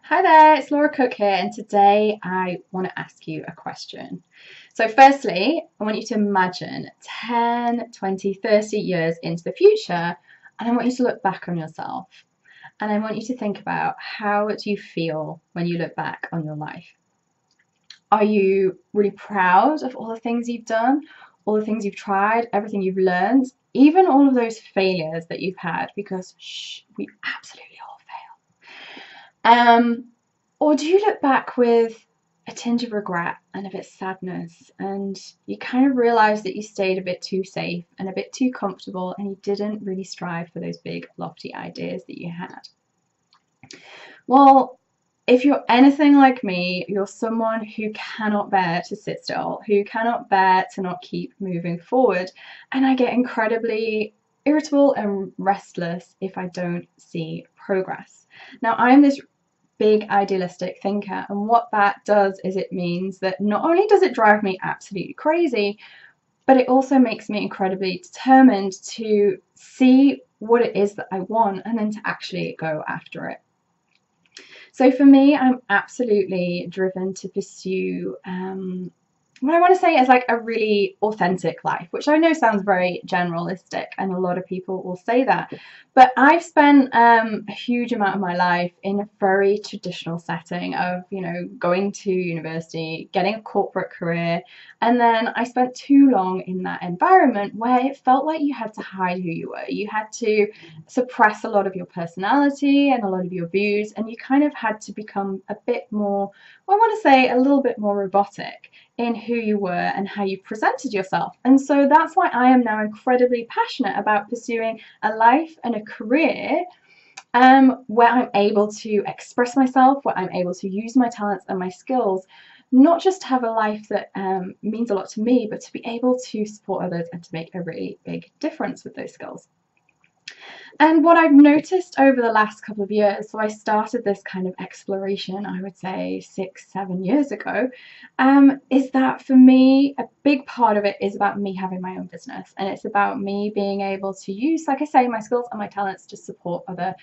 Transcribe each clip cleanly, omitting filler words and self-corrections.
Hi there, it's Laura Cook here, and today I want to ask you a question. So, firstly, I want you to imagine 10, 20, 30 years into the future, and I want you to look back on yourself. And I want you to think about how do you feel when you look back on your life? Are you really proud of all the things you've done, all the things you've tried, everything you've learned, even all of those failures that you've had? Because, we absolutely all fail. Or do you look back with a tinge of regret and a bit of sadness, and you kind of realize that you stayed a bit too safe and a bit too comfortable, and you didn't really strive for those big, lofty ideas that you had? Well, if you're anything like me, you're someone who cannot bear to sit still, who cannot bear to not keep moving forward, and I get incredibly irritable and restless if I don't see progress. Now, I'm this big idealistic thinker, and what that does is it means that not only does it drive me absolutely crazy, but it also makes me incredibly determined to see what it is that I want and then to actually go after it. So for me, I'm absolutely driven to pursue what I want to say is like a really authentic life, which I know sounds very generalistic, and a lot of people will say that. But I've spent a huge amount of my life in a very traditional setting of, going to university, getting a corporate career, and then I spent too long in that environment where it felt like you had to hide who you were. You had to suppress a lot of your personality and a lot of your views, and you kind of had to become a bit more, well, I want to say a little bit more robotic in who you were and how you presented yourself. And so that's why I am now incredibly passionate about pursuing a life and a career where I'm able to express myself, where I'm able to use my talents and my skills, not just to have a life that means a lot to me, but to be able to support others and to make a really big difference with those skills. And what I've noticed over the last couple of years, so I started this kind of exploration, I would say 6, 7 years ago, is that for me, a big part of it is about me having my own business. And it's about me being able to use, like I say, my skills and my talents to support other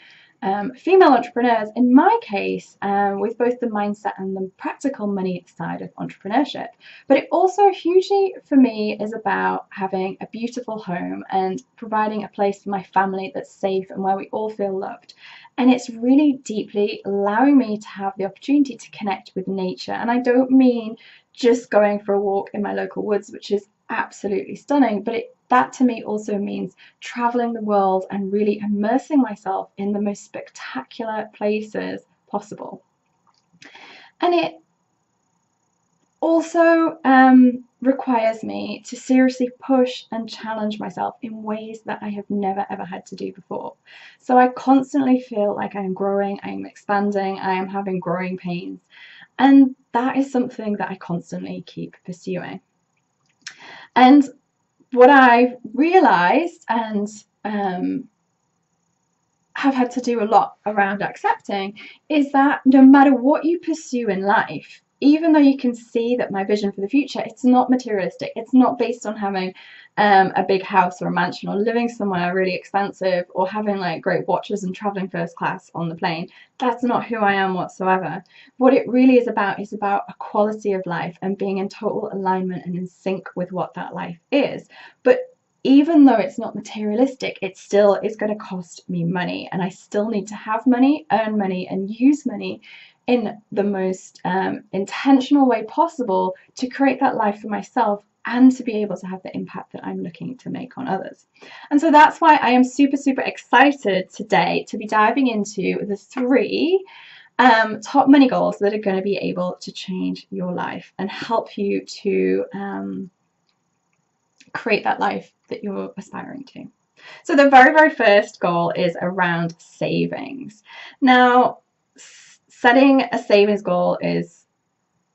female entrepreneurs, in my case, with both the mindset and the practical money side of entrepreneurship. But it also hugely, for me, is about having a beautiful home and providing a place for my family that's safe and where we all feel loved. And it's really deeply allowing me to have the opportunity to connect with nature. And I don't mean just going for a walk in my local woods, which is absolutely stunning, but that to me also means traveling the world and really immersing myself in the most spectacular places possible. And it also requires me to seriously push and challenge myself in ways that I have never ever had to do before. So I constantly feel like I am growing, I am expanding, I am having growing pains. And that is something that I constantly keep pursuing. And what I've realized and have had to do a lot around accepting is that no matter what you pursue in life, even though you can see that my vision for the future, it's not materialistic. It's not based on having a big house or a mansion or living somewhere really expensive or having like great watches and traveling first class on the plane. That's not who I am whatsoever. What it really is about a quality of life and being in total alignment and in sync with what that life is. But even though it's not materialistic, it still is going to cost me money, and I still need to have money, earn money, and use money in the most intentional way possible to create that life for myself and to be able to have the impact that I'm looking to make on others. And so that's why I am super, super excited today to be diving into the 3 top money goals that are going to be able to change your life and help you to create that life that you're aspiring to. So the very, very first goal is around savings. Now, setting a savings goal is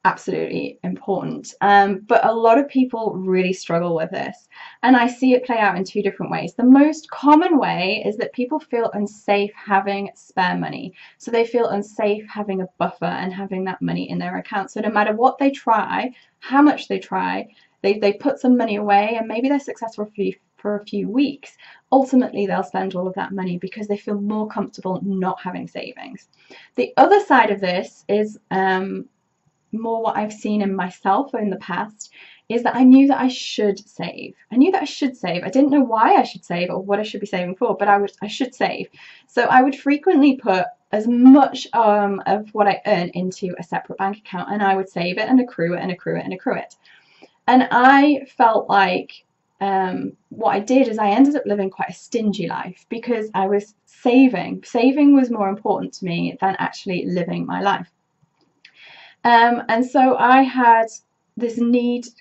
absolutely important, but a lot of people really struggle with this, and I see it play out in 2 different ways. The most common way is that people feel unsafe having spare money, so they feel unsafe having a buffer and having that money in their account. So no matter what they try, how much they try, they put some money away, and maybe they're successful for a few weeks, ultimately they'll spend all of that money because they feel more comfortable not having savings. The other side of this is more what I've seen in myself in the past, is that I knew that I should save. I knew that I should save. I didn't know why I should save or what I should be saving for, but I should save. So I would frequently put as much of what I earn into a separate bank account, and I would save it and accrue it and accrue it and accrue it. And I felt like what I did is I ended up living quite a stingy life because I was saving. Saving was more important to me than actually living my life. And so I had this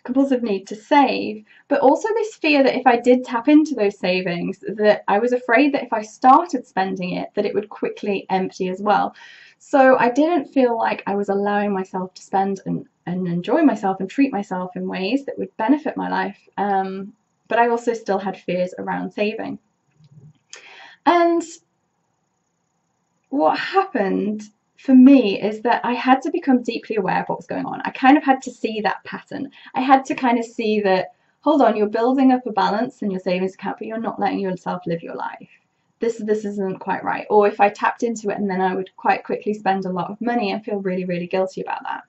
compulsive need to save, but also this fear that if I did tap into those savings, that I was afraid that if I started spending it, that it would quickly empty as well. So I didn't feel like I was allowing myself to spend and enjoy myself and treat myself in ways that would benefit my life. But I also still had fears around saving. And what happened for me is that I had to become deeply aware of what was going on. I kind of had to see that pattern. I had to kind of see that, hold on, you're building up a balance in your savings account, but you're not letting yourself live your life. This isn't quite right. Or if I tapped into it, and then I would quite quickly spend a lot of money and feel really, really guilty about that.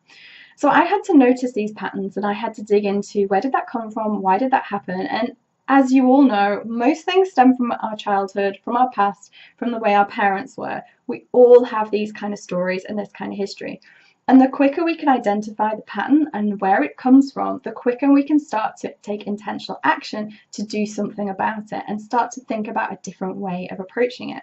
So I had to notice these patterns, and I had to dig into where did that come from? Why did that happen? And as you all know, most things stem from our childhood, from our past, from the way our parents were. We all have these kind of stories and this kind of history. And the quicker we can identify the pattern and where it comes from, the quicker we can start to take intentional action to do something about it and start to think about a different way of approaching it.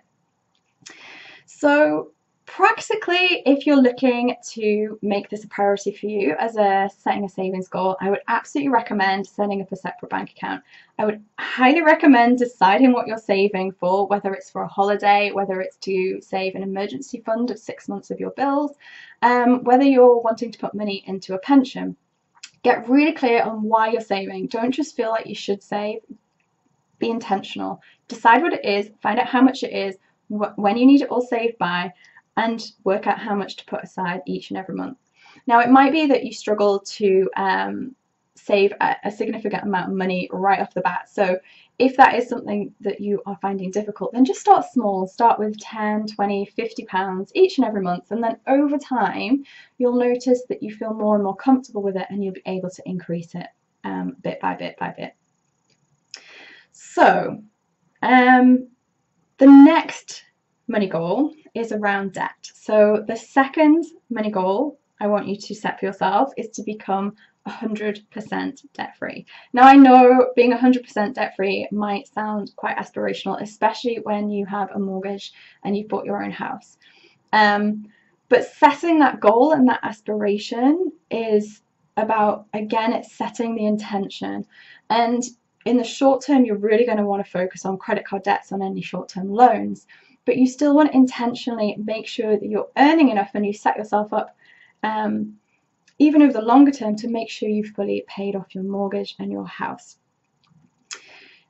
So practically, if you're looking to make this a priority for you as setting a savings goal, I would absolutely recommend setting up a separate bank account. I would highly recommend deciding what you're saving for, whether it's for a holiday, whether it's to save an emergency fund of 6 months of your bills, whether you're wanting to put money into a pension. Get really clear on why you're saving. Don't just feel like you should save. Be intentional. Decide what it is, find out how much it is, when you need it all saved by, and work out how much to put aside each and every month. Now, it might be that you struggle to save a significant amount of money right off the bat. So if that is something that you are finding difficult, then just start small. Start with 10, 20, 50 pounds each and every month. And then over time, you'll notice that you feel more and more comfortable with it, and you'll be able to increase it bit by bit by bit. So the next money goal is around debt. So the second money goal I want you to set for yourself is to become 100% debt free. Now, I know being 100% debt free might sound quite aspirational, especially when you have a mortgage and you've bought your own house. But setting that goal and that aspiration is about, again, it's setting the intention. And in the short term, you're really going to want to focus on credit card debts, on any short-term loans, but you still want to intentionally make sure that you're earning enough and you set yourself up, even over the longer term, to make sure you've fully paid off your mortgage and your house.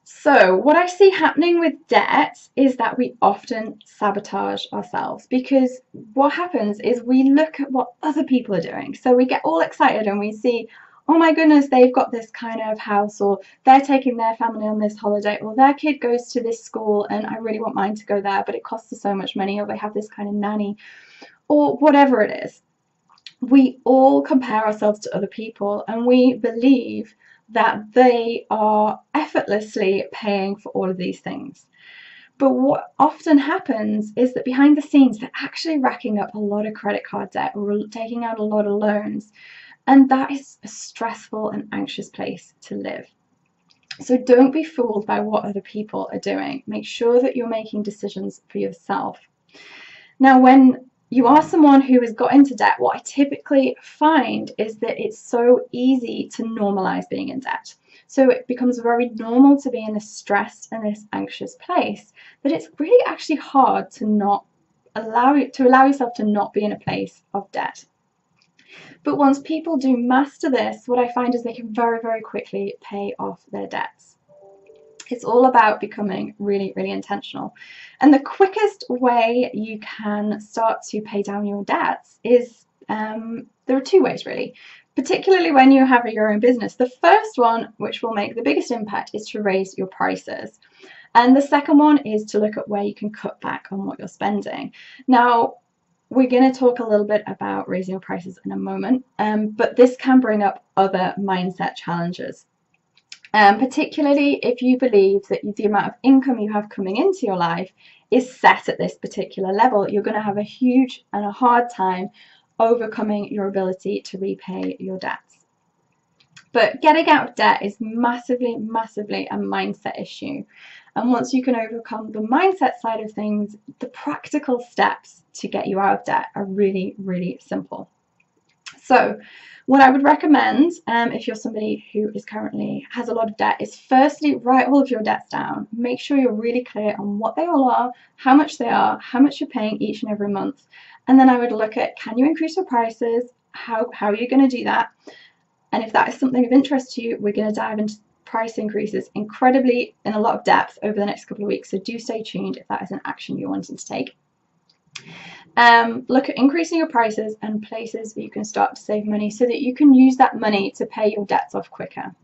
So what I see happening with debt is that we often sabotage ourselves, because what happens is we look at what other people are doing. So we get all excited and we see, oh my goodness, they've got this kind of house, or they're taking their family on this holiday, or their kid goes to this school and I really want mine to go there, but it costs us so much money, or they have this kind of nanny, or whatever it is. We all compare ourselves to other people, and we believe that they are effortlessly paying for all of these things. But what often happens is that behind the scenes, they're actually racking up a lot of credit card debt or taking out a lot of loans. And that is a stressful and anxious place to live. So don't be fooled by what other people are doing. Make sure that you're making decisions for yourself. Now, when you are someone who has got into debt, what I typically find is that it's so easy to normalize being in debt. So it becomes very normal to be in this stressed and this anxious place, that it's really actually hard to not allow yourself to not be in a place of debt. But once people do master this, what I find is they can very, very quickly pay off their debts. It's all about becoming really, really intentional. And the quickest way you can start to pay down your debts is, there are two ways really. particularly when you have your own business. The first one, which will make the biggest impact, is to raise your prices. And the second one is to look at where you can cut back on what you're spending. Now, we're going to talk a little bit about raising your prices in a moment, but this can bring up other mindset challenges. Particularly if you believe that the amount of income you have coming into your life is set at this particular level, you're going to have a huge and a hard time overcoming your ability to repay your debts. But getting out of debt is massively, massively a mindset issue. And once you can overcome the mindset side of things, the practical steps to get you out of debt are really, really simple. So what I would recommend, if you're somebody who is currently has a lot of debt, is firstly write all of your debts down. Make sure you're really clear on what they all are, how much they are, how much you're paying each and every month. And then I would look at, can you increase your prices? How are you going to do that? And if that is something of interest to you, we're going to dive into price increases incredibly in a lot of depth over the next couple of weeks. So do stay tuned if that is an action you're wanting to take. Look at increasing your prices and places where you can start to save money so that you can use that money to pay your debts off quicker.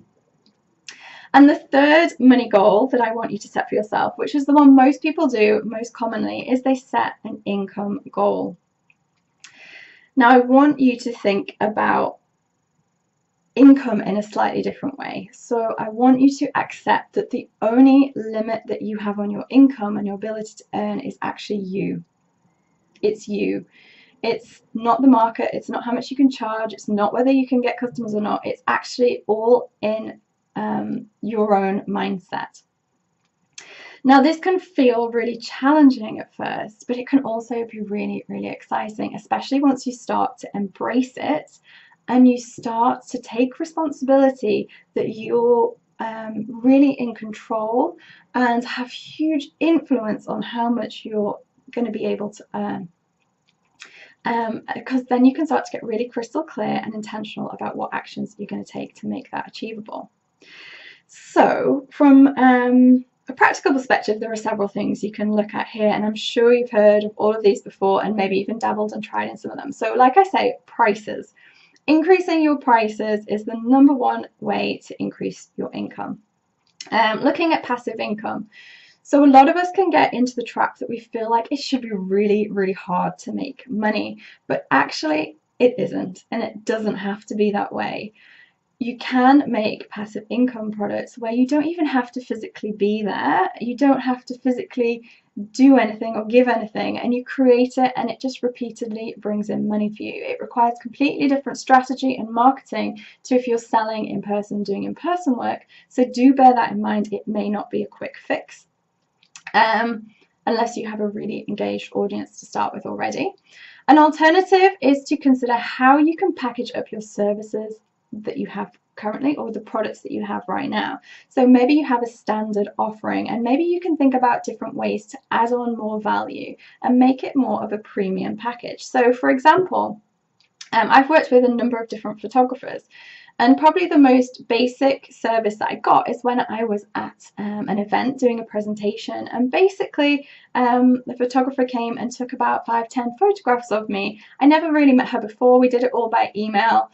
And the third money goal that I want you to set for yourself, which is the one most people do most commonly, is they set an income goal. Now, I want you to think about income in a slightly different way. So I want you to accept that the only limit that you have on your income and your ability to earn is actually you. It's you. It's not the market. It's not how much you can charge. It's not whether you can get customers or not. It's actually all in your own mindset. Now, this can feel really challenging at first, but it can also be really, really exciting, especially once you start to embrace it and you start to take responsibility that you're really in control and have huge influence on how much you're going to be able to earn. Because then you can start to get really crystal clear and intentional about what actions you're going to take to make that achievable. So from a practical perspective, there are several things you can look at here, and I'm sure you've heard of all of these before and maybe even dabbled and tried in some of them. So like I say, prices. Increasing your prices is the number one way to increase your income. Looking at passive income. So a lot of us can get into the trap that we feel like it should be really, really hard to make money, but actually it isn't, and it doesn't have to be that way. You can make passive income products where you don't even have to physically be there. You don't have to physically do anything or give anything, and you create it and it just repeatedly brings in money for you. It requires completely different strategy and marketing to if you're selling in person, doing in-person work. So do bear that in mind. It may not be a quick fix unless you have a really engaged audience to start with already. An alternative is to consider how you can package up your services that you have currently or the products that you have right now. So maybe you have a standard offering, and maybe you can think about different ways to add on more value and make it more of a premium package. So for example, I've worked with a number of different photographers, and probably the most basic service that I got is when I was at an event doing a presentation, and basically the photographer came and took about 5-10 photographs of me. I never really met her before. We did it all by email.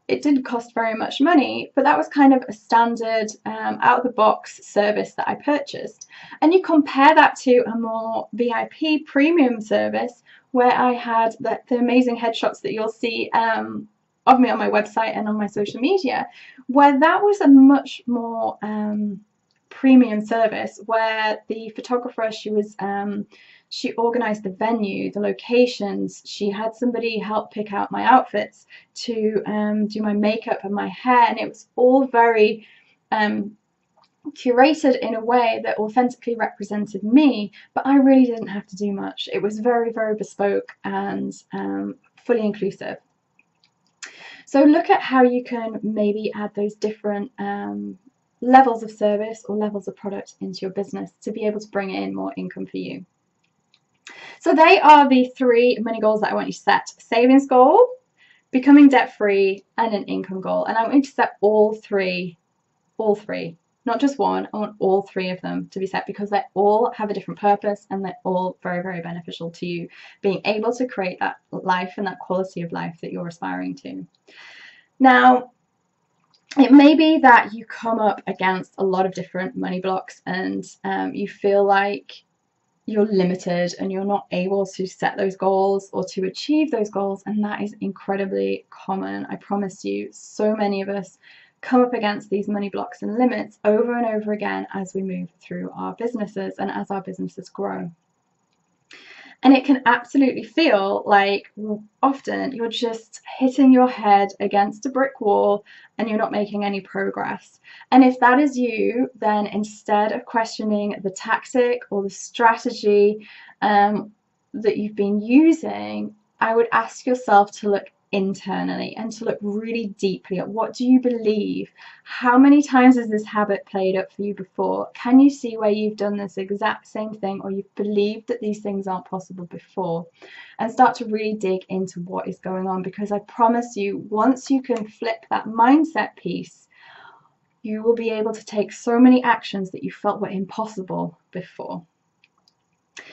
It didn't cost very much money, but that was kind of a standard out-of-the-box service that I purchased. And you compare that to a more VIP premium service where I had the amazing headshots that you'll see of me on my website and on my social media, where that was a much more premium service, where the photographer, she organized the venue, the locations, she had somebody help pick out my outfits, to do my makeup and my hair, and it was all very curated in a way that authentically represented me, but I really didn't have to do much. It was very, very bespoke and fully inclusive. So look at how you can maybe add those different levels of service or levels of product into your business to be able to bring in more income for you. So they are the 3 money goals that I want you to set: savings goal, becoming debt free, and an income goal. And I want you to set all three not just one. I want all three of them to be set because they all have a different purpose and they're all very, very beneficial to you being able to create that life and that quality of life that you're aspiring to. Now, it may be that you come up against a lot of different money blocks and you feel like you're limited and you're not able to set those goals or to achieve those goals, and that is incredibly common. I promise you, so many of us come up against these money blocks and limits over and over again as we move through our businesses and as our businesses grow. And it can absolutely feel like often you're just hitting your head against a brick wall and you're not making any progress. And if that is you, then instead of questioning the tactic or the strategy that you've been using, I would ask yourself to look internally and to look really deeply at what do you believe? How many times has this habit played up for you before? Can you see where you've done this exact same thing or you've believed that these things aren't possible before? And start to really dig into what is going on, because I promise you, once you can flip that mindset piece, you will be able to take so many actions that you felt were impossible before.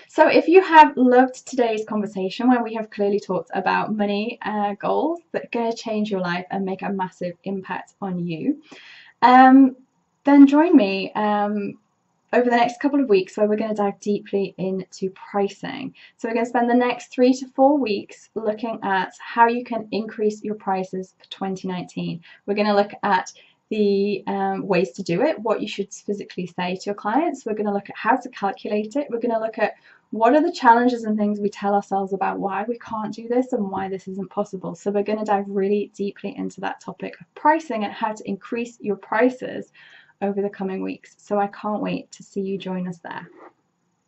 So if you have loved today's conversation where we have clearly talked about money goals that are going to change your life and make a massive impact on you, then join me over the next couple of weeks where we're going to dive deeply into pricing. So we're going to spend the next 3 to 4 weeks looking at how you can increase your prices for 2019. We're going to look at the ways to do it, what you should physically say to your clients. We're going to look at how to calculate it. We're going to look at what are the challenges and things we tell ourselves about why we can't do this and why this isn't possible. So we're going to dive really deeply into that topic of pricing and how to increase your prices over the coming weeks. So I can't wait to see you join us there.